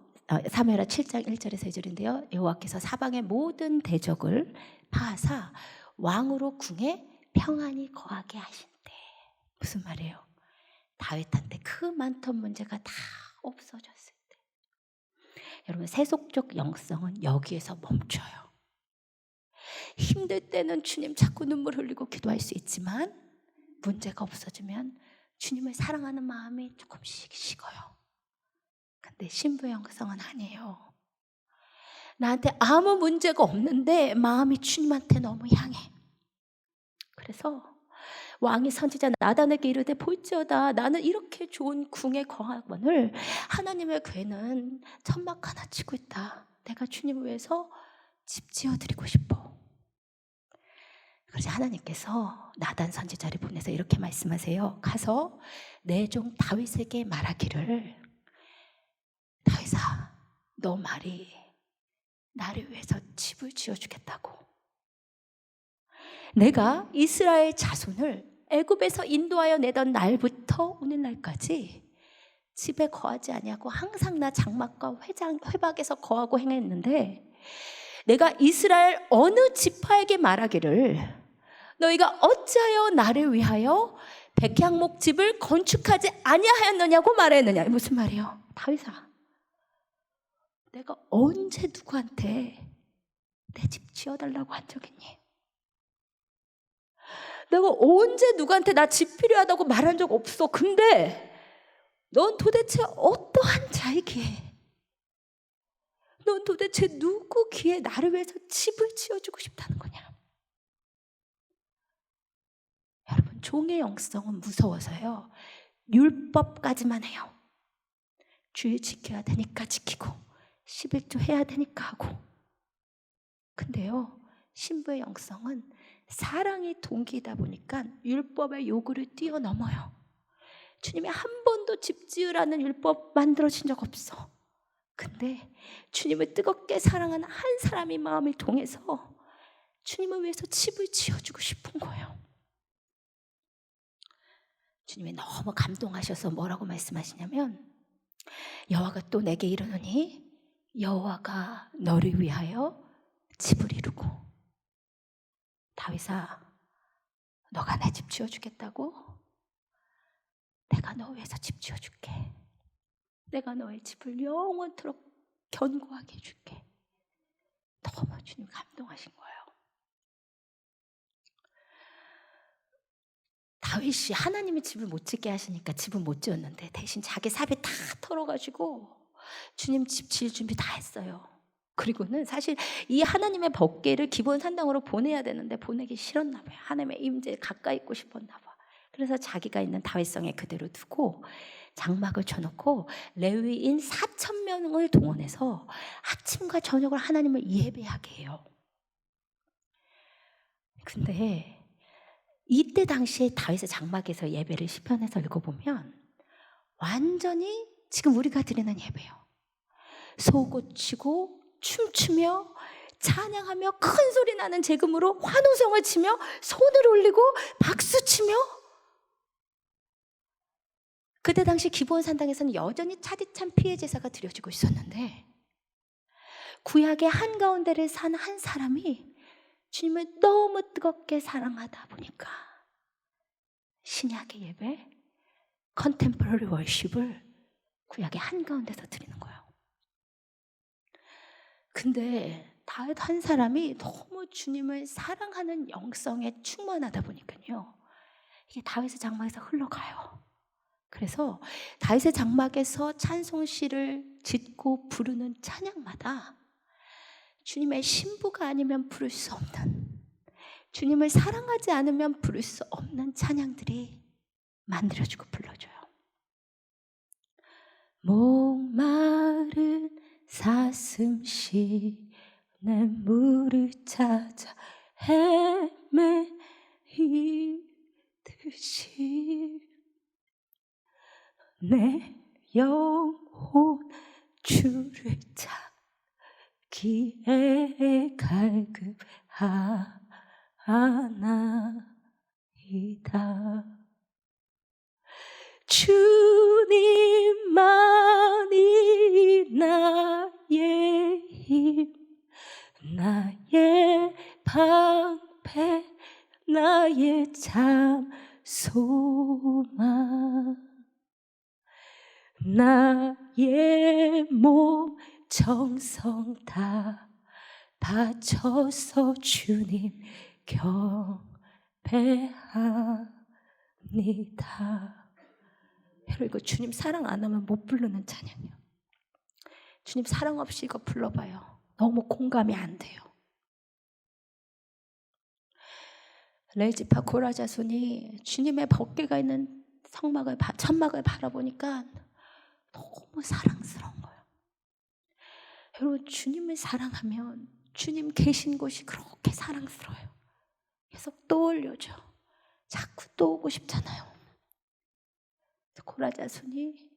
사무엘하 7장 1절에서 2절인데요. 여호와께서 사방의 모든 대적을 파하사 왕으로 궁에 평안히 거하게 하신대. 무슨 말이에요? 다윗한테 그 많던 문제가 다 없어졌을 때. 여러분, 세속적 영성은 여기에서 멈춰요. 힘들 때는 주님 자꾸 눈물 흘리고 기도할 수 있지만 문제가 없어지면 주님을 사랑하는 마음이 조금씩 식어요. 근데 신부의 영성은 아니에요. 나한테 아무 문제가 없는데 마음이 주님한테 너무 향해. 그래서 왕이 선지자 나단에게 이르되 볼지어다 나는 이렇게 좋은 궁에 거하거늘 하나님의 궤는 천막 하나 치고 있다. 내가 주님을 위해서 집 지어드리고 싶어. 그래서 하나님께서 나단 선지자를 보내서 이렇게 말씀하세요. 가서 내 종 다윗에게 말하기를, 다윗아, 너 말이 나를 위해서 집을 지어주겠다고. 내가 이스라엘 자손을 애굽에서 인도하여 내던 날부터 오늘날까지 집에 거하지 아니하고 항상 나 장막과 회박에서 거하고 행했는데, 내가 이스라엘 어느 지파에게 말하기를 너희가 어찌하여 나를 위하여 백향목 집을 건축하지 아니하였느냐고 말했느냐. 무슨 말이에요? 다윗아, 내가 언제 누구한테 내 집 지어달라고 한 적 있니? 내가 언제 누구한테 나 집 필요하다고 말한 적 없어. 근데 넌 도대체 어떠한 자이기에, 넌 도대체 누구 귀에 나를 위해서 집을 지어주고 싶다는 거냐? 여러분, 종의 영성은 무서워서요, 율법까지만 해요. 주일 지켜야 되니까 지키고 11조 해야 되니까 하고. 근데요, 신부의 영성은 사랑이 동기이다 보니까 율법의 요구를 뛰어넘어요. 주님이 한 번도 집 지으라는 율법 만들어진 적 없어. 근데 주님을 뜨겁게 사랑하는 한 사람이 마음을 통해서 주님을 위해서 집을 지어주고 싶은 거예요. 주님이 너무 감동하셔서 뭐라고 말씀하시냐면, 여호와가 또 내게 이르노니 여호와가 너를 위하여 집을 이루고. 다윗아, 너가 내 집 지어주겠다고? 내가 너 위해서 집 지어줄게. 내가 너의 집을 영원토록 견고하게 해줄게. 너무 주님 감동하신 거예요. 다윗이 하나님의 집을 못 짓게 하시니까 집을 못 지었는데 대신 자기 사비 다 털어가지고 주님 집 지을 준비 다 했어요. 그리고는 사실 이 하나님의 법궤를 기본 산당으로 보내야 되는데 보내기 싫었나 봐요. 하나님의 임재에 가까이 있고 싶었나 봐. 그래서 자기가 있는 다윗성에 그대로 두고 장막을 쳐놓고 레위인 4,000명을 동원해서 아침과 저녁을 하나님을 예배하게 해요. 근데 이때 당시에 다윗의 장막에서 예배를 시편에서 읽어보면 완전히 지금 우리가 드리는 예배요. 소고치고 춤추며 찬양하며 큰 소리 나는 재금으로 환호성을 치며 손을 올리고 박수치며. 그때 당시 기브온 산당에서는 여전히 차디찬 피해 제사가 드려지고 있었는데 구약의 한가운데를 산 한 사람이 주님을 너무 뜨겁게 사랑하다 보니까 신약의 예배, 컨템포러리 월십을 구약의 한가운데서 드리는 거예요. 근데 다윗 한 사람이 너무 주님을 사랑하는 영성에 충만하다 보니까요, 이게 다윗의 장막에서 흘러가요. 그래서 다윗의 장막에서 찬송시를 짓고 부르는 찬양마다 주님의 신부가 아니면 부를 수 없는, 주님을 사랑하지 않으면 부를 수 없는 찬양들이 만들어지고 불러줘요. 목마른 사슴시 내 물을 찾아 헤매이듯이 내 영혼 주를 찾기에 갈급하나이다. 주님만이 나의 힘, 나의 방패, 나의 참 소망. 나의 몸 정성 다 바쳐서 주님 경배합니다. 여러분, 이거 주님 사랑 안 하면 못 부르는 찬양이에요. 주님 사랑 없이 이거 불러봐요. 너무 공감이 안 돼요. 레이지파 고라 자손이 주님의 법궤가 있는 천막을 바라보니까 너무 사랑스러운 거예요. 여러분, 주님을 사랑하면 주님 계신 곳이 그렇게 사랑스러워요. 계속 떠올려줘. 자꾸 또 오고 싶잖아요. 고라 자손이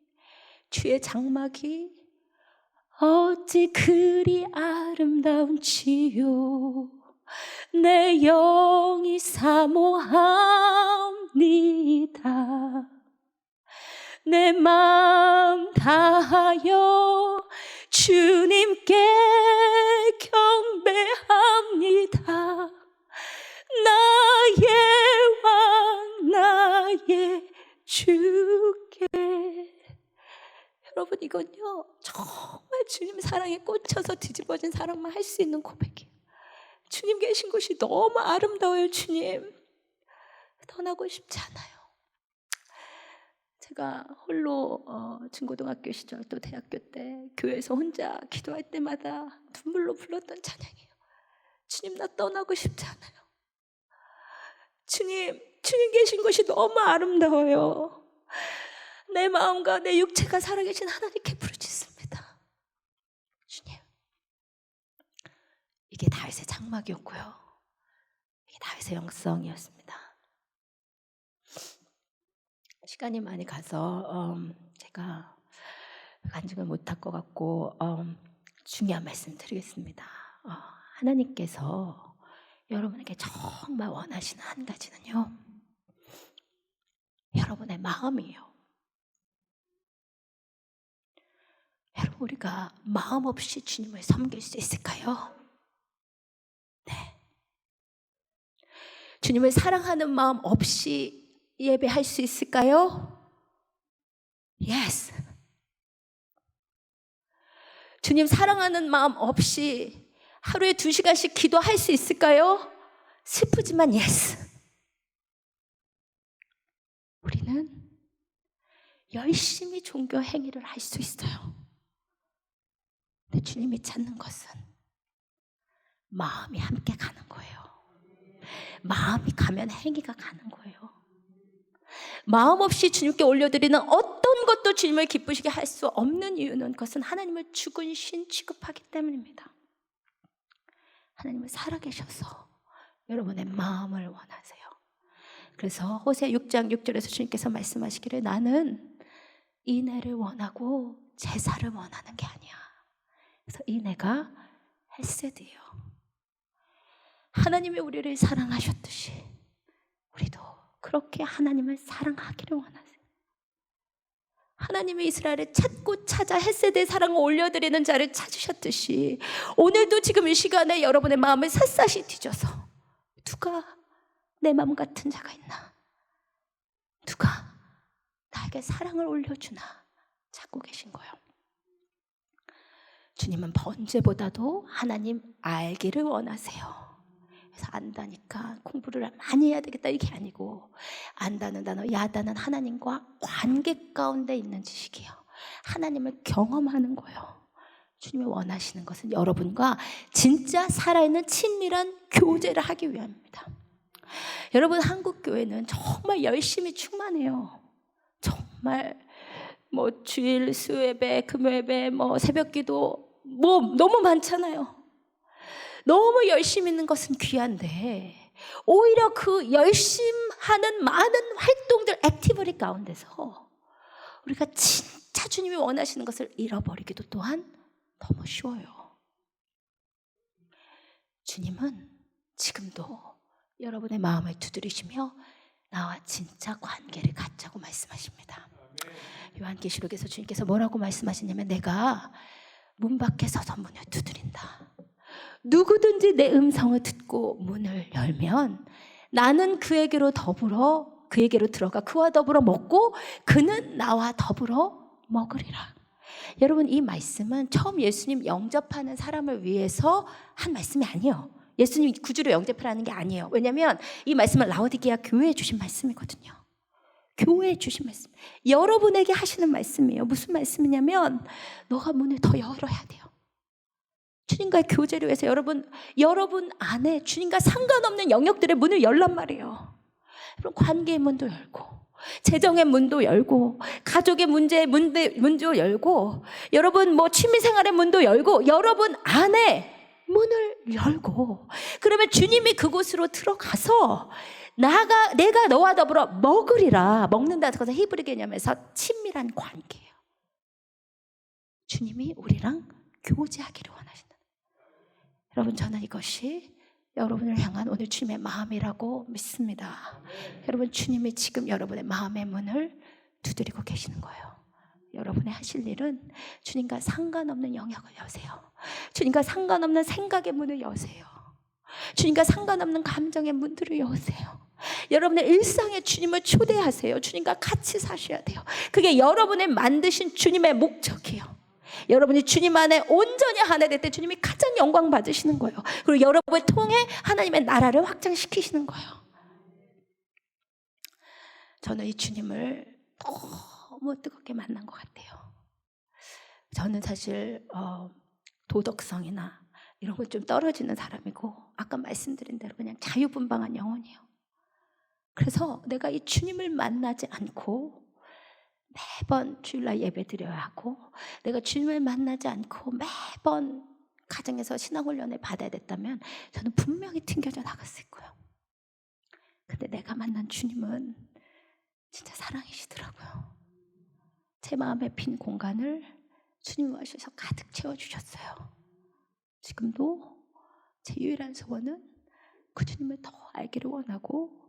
주의 장막이 어찌 그리 아름다운지요, 내 영이 사모합니다. 내 마음 다하여 주님께 경배합니다. 나의 왕 나의 주께. 여러분, 이건요 정말 주님 사랑에 꽂혀서 뒤집어진 사람만 할 수 있는 고백이에요. 주님 계신 곳이 너무 아름다워요. 주님 떠나고 싶지 않아요. 제가 홀로 중고등학교 시절 또 대학교 때 교회에서 혼자 기도할 때마다 눈물로 불렀던 찬양이에요. 주님, 나 떠나고 싶지 않아요. 주님 계신 곳이 너무 아름다워요. 내 마음과 내 육체가 살아계신 하나님께 부르짖습니다. 주님, 이게 다윗의 장막이었고요, 이게 다윗의 영성이었습니다. 시간이 많이 가서 제가 간증을 못할 것 같고 중요한 말씀 드리겠습니다. 하나님께서 여러분에게 정말 원하시는 한 가지는요, 여러분의 마음이에요. 여러분, 우리가 마음 없이 주님을 섬길 수 있을까요? 네. 주님을 사랑하는 마음 없이 예배할 수 있을까요? Yes. 주님 사랑하는 마음 없이 하루에 2시간씩 기도할 수 있을까요? 슬프지만 yes. 우리는 열심히 종교 행위를 할 수 있어요. 근데 주님이 찾는 것은 마음이 함께 가는 거예요. 마음이 가면 행위가 가는 거예요. 마음 없이 주님께 올려드리는 어떤 것도 주님을 기쁘시게 할 수 없는 이유는 그것은 하나님을 죽은 신 취급하기 때문입니다. 하나님은 살아계셔서 여러분의 마음을 원하세요. 그래서 호세 6장 6절에서 주님께서 말씀하시기를 나는 인애를 원하고 제사를 원하는 게 아니야. 그래서 인애가 헤세드예요. 하나님이 우리를 사랑하셨듯이 우리도 그렇게 하나님을 사랑하기를 원하세요. 하나님이 이스라엘을 찾고 찾아 헤세드의 사랑을 올려드리는 자를 찾으셨듯이 오늘도 지금 이 시간에 여러분의 마음을 샅샅이 뒤져서 누가 내 마음 같은 자가 있나? 누가 나에게 사랑을 올려주나? 찾고 계신 거예요. 주님은 번제보다도 하나님 알기를 원하세요. 그래서 안다니까 공부를 많이 해야 되겠다 이게 아니고 안다는 단어, 야다는 하나님과 관계 가운데 있는 지식이에요. 하나님을 경험하는 거예요. 주님이 원하시는 것은 여러분과 진짜 살아있는 친밀한 교제를 하기 위함입니다. 여러분 한국교회는 정말 열심히 충만해요. 정말 주일, 수요예배, 금요예배, 새벽기도 너무 많잖아요. 너무 열심히 있는 것은 귀한데 오히려 그 열심히 하는 많은 활동들, 액티비티 가운데서 우리가 진짜 주님이 원하시는 것을 잃어버리기도 또한 너무 쉬워요. 주님은 지금도 여러분의 마음을 두드리시며 나와 진짜 관계를 갖자고 말씀하십니다. 요한계시록에서 주님께서 뭐라고 말씀하시냐면 내가 문 밖에 서서 문을 두드린다. 누구든지 내 음성을 듣고 문을 열면 나는 그에게로 들어가 그와 더불어 먹고 그는 나와 더불어 먹으리라. 여러분 이 말씀은 처음 예수님 영접하는 사람을 위해서 한 말씀이 아니에요. 예수님 구주로 영접하라는 게 아니에요. 왜냐하면 이 말씀은 라오디게아 교회에 주신 말씀이거든요. 교회에 주신 말씀, 여러분에게 하시는 말씀이에요. 무슨 말씀이냐면 너가 문을 더 열어야 돼요. 주님과의 교제를 위해서 여러분 안에 주님과 상관없는 영역들의 문을 열란 말이에요. 여러분 관계의 문도 열고 재정의 문도 열고 가족의 문제의 문도 열고 여러분 취미생활의 문도 열고 여러분 안에 문을 열고 그러면 주님이 그곳으로 들어가서 내가 너와 더불어 먹으리라. 먹는다는 것은 히브리 개념에서 친밀한 관계예요. 주님이 우리랑 교제하기를 원하신다. 여러분 저는 이것이 여러분을 향한 오늘 주님의 마음이라고 믿습니다. 여러분 주님이 지금 여러분의 마음의 문을 두드리고 계시는 거예요. 여러분의 하실 일은 주님과 상관없는 영역을 여세요. 주님과 상관없는 생각의 문을 여세요. 주님과 상관없는 감정의 문들을 여세요. 여러분의 일상에 주님을 초대하세요. 주님과 같이 사셔야 돼요. 그게 여러분의 만드신 주님의 목적이에요. 여러분이 주님 안에 온전히 하나 될 때 주님이 가장 영광 받으시는 거예요. 그리고 여러분을 통해 하나님의 나라를 확장시키시는 거예요. 저는 이 주님을 너무 뜨겁게 만난 것 같아요. 저는 사실 도덕성이나 이런 건 좀 떨어지는 사람이고 아까 말씀드린 대로 그냥 자유분방한 영혼이에요. 그래서 내가 이 주님을 만나지 않고 매번 주일날 예배 드려야 하고 내가 주님을 만나지 않고 매번 가정에서 신앙훈련을 받아야 됐다면 저는 분명히 튕겨져 나갔을 거예요. 근데 내가 만난 주님은 진짜 사랑이시더라고요. 제 마음의 빈 공간을 주님 오셔서 가득 채워주셨어요. 지금도 제 유일한 소원은 그 주님을 더 알기를 원하고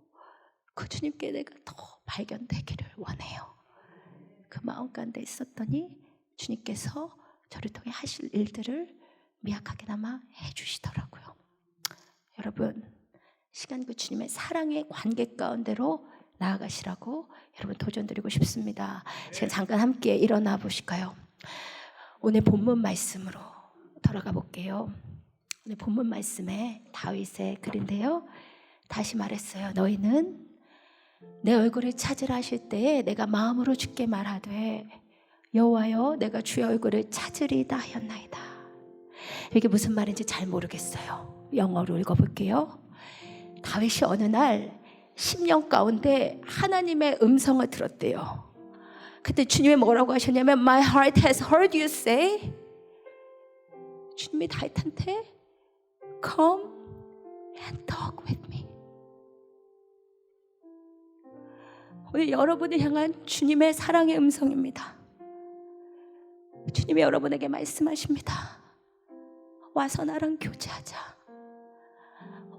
그 주님께 내가 더 발견되기를 원해요. 그 마음 가운데 있었더니 주님께서 저를 통해 하실 일들을 미약하게나마 해주시더라고요. 여러분, 시간 그 주님의 사랑의 관계 가운데로 나아가시라고 여러분 도전드리고 싶습니다. 지금 잠깐 함께 일어나 보실까요? 오늘 본문 말씀으로 돌아가 볼게요. 오늘 본문 말씀에 다윗의 글인데요. 다시 말했어요. 너희는 내 얼굴을 찾으라 하실 때에 내가 마음으로 주께 말하되 여호와여 내가 주의 얼굴을 찾으리다 하였나이다. 이게 무슨 말인지 잘 모르겠어요. 영어로 읽어볼게요. 다윗이 어느 날 10년 가운데 하나님의 음성을 들었대요. 그때 주님이 뭐라고 하셨냐면 My heart has heard you say. 주님이 다윗한테 Come and talk with me. 오늘 여러분을 향한 주님의 사랑의 음성입니다. 주님이 여러분에게 말씀하십니다. 와서 나랑 교제하자.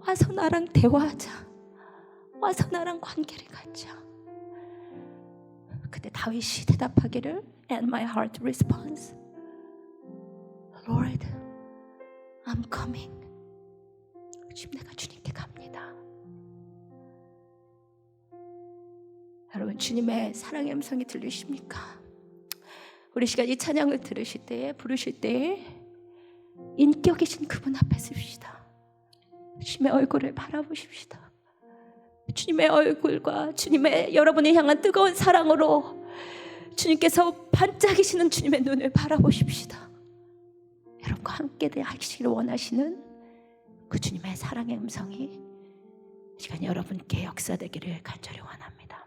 와서 나랑 대화하자. 와서 나랑 관계를 갖자. 그때 다윗이 대답하기를 And my heart responds Lord, I'm coming. 지금 내가 주님께 갑니다. 여러분, 주님의 사랑의 음성이 들리십니까? 우리 시간 이 찬양을 들으실 때에, 부르실 때에 인격이신 그분 앞에 섭시다. 주님의 얼굴을 바라보십시다. 주님의 얼굴과 주님의 여러분을 향한 뜨거운 사랑으로 주님께서 반짝이시는 주님의 눈을 바라보십시다. 여러분과 함께 하시기를 원하시는 그 주님의 사랑의 음성이 시간 여러분께 역사되기를 간절히 원합니다.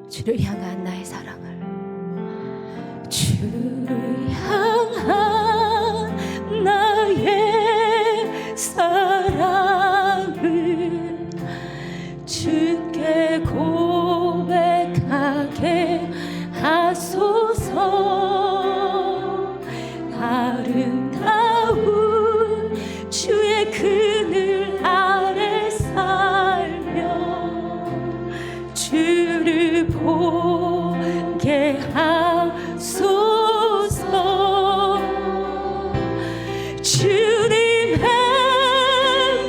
주를 향한 나의 사랑을, 주를 향한 나의 사랑을 주께 고백하게 하소서. 아름다운 주의 그늘 아래 살며 주를 보게 하소서. 주님의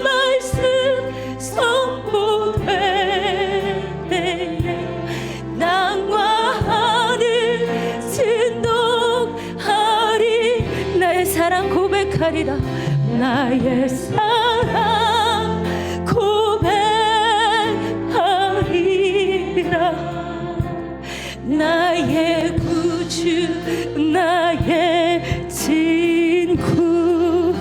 말씀 선포될 때에 땅과 하늘 진동하리. 나의 사랑 고백하리라. 나의 사랑 고백하리라. 나의 구주 나의 진구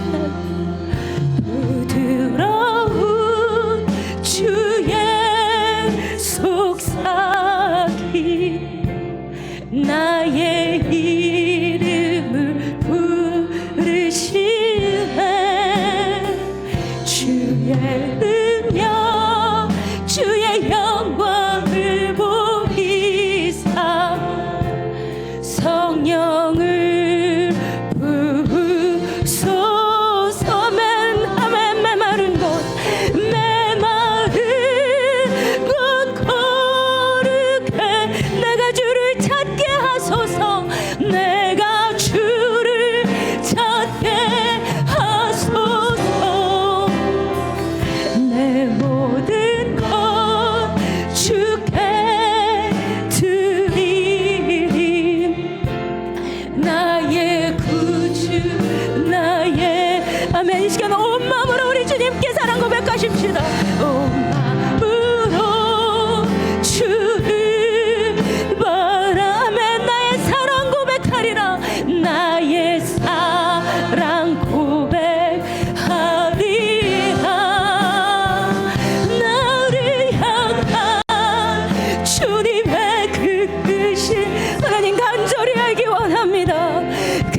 부드러운 주의 속삭임 나의 이름을 부르시네. 주의 능력 주의 영광을 성령을 부으소서. 메마른 곳 거룩해 내가 주를 찾게 하소서. 내가 주를 찾게 하소서. 내 모든 것 주께 드리리. 나의 구주 나의 아멘. 이 시간 온 마음으로 우리 주님께 사랑 고백하십시다. 온 마음으로 주를 바라며 나의 사랑 고백하리라. 나의 사랑 고백하리라. 나를 향한 주님의 그 뜻이 하나님 간절히 알기 원합니다.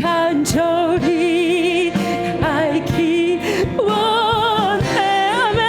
간절히 알기 원해. 아멘.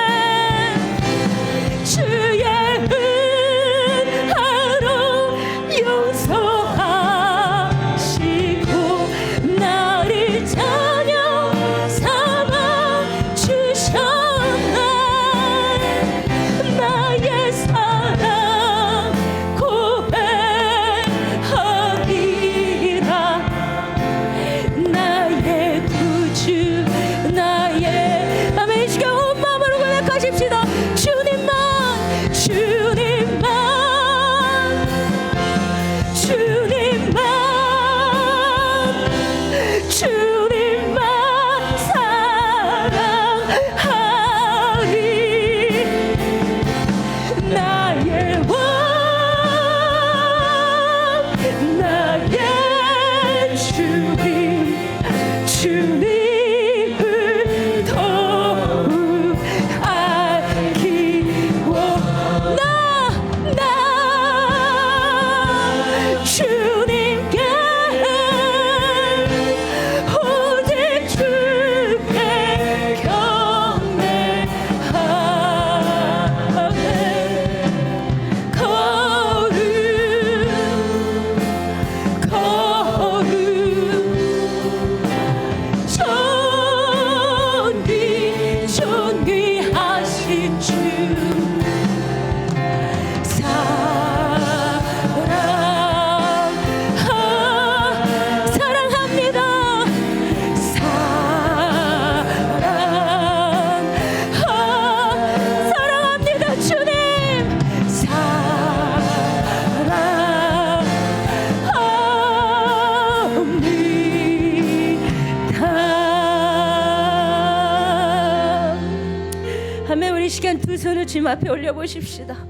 우리 이 시간 두 손을 주님 앞에 올려보십시다.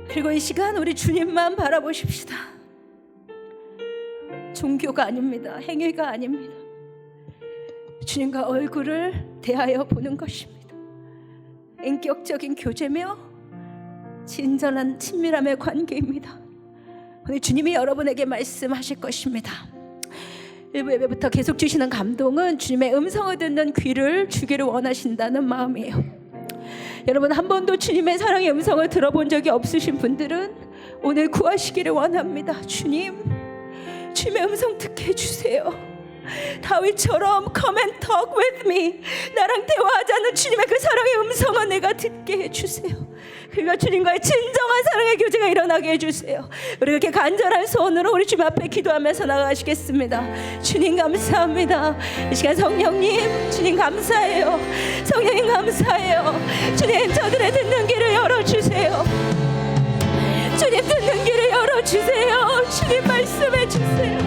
그리고 이 시간 우리 주님만 바라보십시다. 종교가 아닙니다. 행위가 아닙니다. 주님과 얼굴을 대하여 보는 것입니다. 인격적인 교제며 진전한 친밀함의 관계입니다. 오늘 주님이 여러분에게 말씀하실 것입니다. 1부 예배부터 계속 주시는 감동은 주님의 음성을 듣는 귀를 주기를 원하신다는 마음이에요. 여러분, 한 번도 주님의 사랑의 음성을 들어본 적이 없으신 분들은 오늘 구하시기를 원합니다. 주님의 음성 듣게 해주세요. 다윗처럼 come and talk with me, 나랑 대화하자는 주님의 그 사랑의 음성을 내가 듣게 해주세요. 그러니까 주님과의 진정한 사랑의 교제가 일어나게 해주세요. 우리 이렇게 간절한 소원으로 우리 주님 앞에 기도하면서 나가시겠습니다. 주님 감사합니다. 이 시간 성령님, 주님 감사해요. 성령님 감사해요. 주님, 저들의 듣는 길을 열어주세요. 주님, 듣는 길을 열어주세요. 주님, 말씀해 주세요.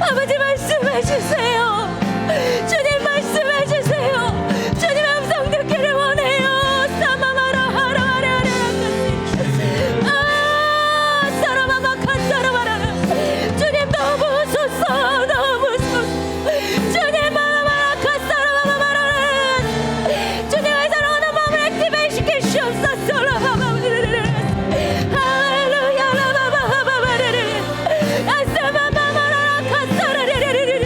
아버지, 말씀해 주세요. 주님, 말씀해 주세요. 주님의 음성 듣기를 원해요. 사마마라 하라마라 사라마마 칸사라마라. 주님, 너무 웃었어. 너무 웃었어. 주님, 마마마라 칸사라마마라. 주님의 사랑하는 마음을 액티베이트 시키시옵소서. 할렐루야 라마마마마마레레 아사마마마라 칸사라레레레레레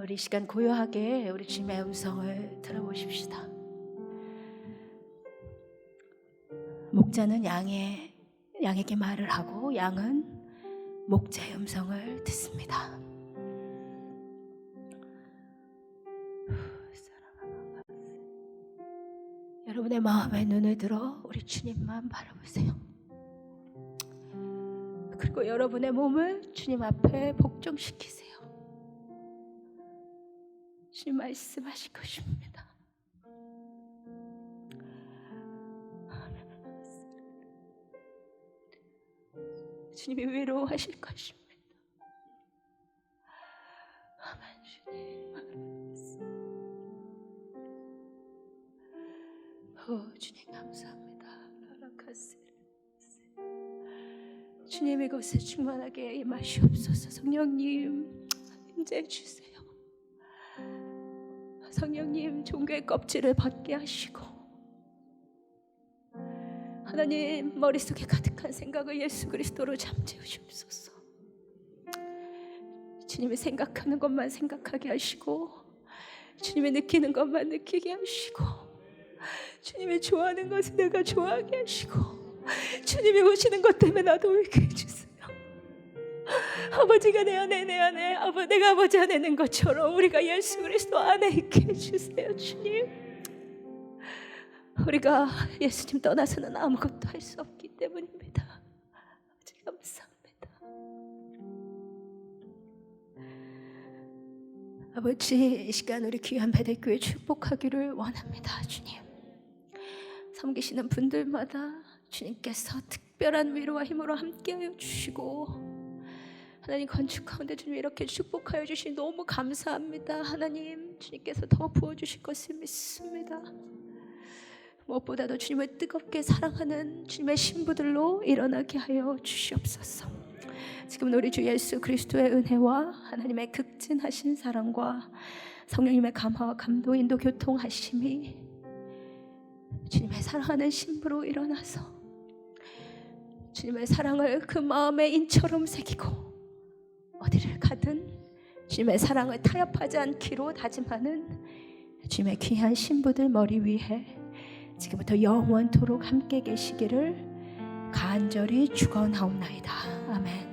우리 이 시간 고요하게 우리 주님의 음성을 들어보십시다. 목자는 양에게 말을 하고 양은 목자의 음성을 듣습니다. 여러분의 마음에 눈을 들어 우리 주님만 바라보세요. 그리고 여러분의 몸을 주님 앞에 복종시키세요. 주님 말씀하실 것입니다. 주님이 위로하실 것입니다. 아멘. 주님, 주님 감사합니다. 주님, 이곳에 충만하게 임하시옵소서. 성령님 임재해 주세요. 성령님, 종교의 껍질을 벗게 하시고 하나님 머릿속에 가득한 생각을 예수 그리스도로 잠재우시옵소서. 주님이 생각하는 것만 생각하게 하시고, 주님이 느끼는 것만 느끼게 하시고, 주님이 좋아하는 것을 내가 좋아하게 하시고, 주님이 오시는 것 때문에 나도 울게 해주세요. 아버지가 내 안에 내가 아버지 안에 있는 것처럼 우리가 예수 그리스도 안에 있게 해주세요. 주님, 우리가 예수님 떠나서는 아무것도 할 수 없기 때문입니다. 아버지 감사합니다. 아버지, 이 시간 우리 귀한 베델교회 축복하기를 원합니다. 주님, 섬기시는 분들마다 주님께서 특별한 위로와 힘으로 함께하여 주시고, 하나님 건축 가운데 주님 이렇게 축복하여 주시니 너무 감사합니다. 하나님, 주님께서 더 부어주실 것을 믿습니다. 무엇보다도 주님을 뜨겁게 사랑하는 주님의 신부들로 일어나게 하여 주시옵소서. 지금 우리 주 예수 그리스도의 은혜와 하나님의 극진하신 사랑과 성령님의 감화와 감동, 인도, 교통하심이 주님의 사랑하는 신부로 일어나서 주님의 사랑을 그 마음의 인처럼 새기고 어디를 가든 주님의 사랑을 타협하지 않기로 다짐하는 주님의 귀한 신부들 머리 위에 지금부터 영원토록 함께 계시기를 간절히 축원하옵나이다. 아멘.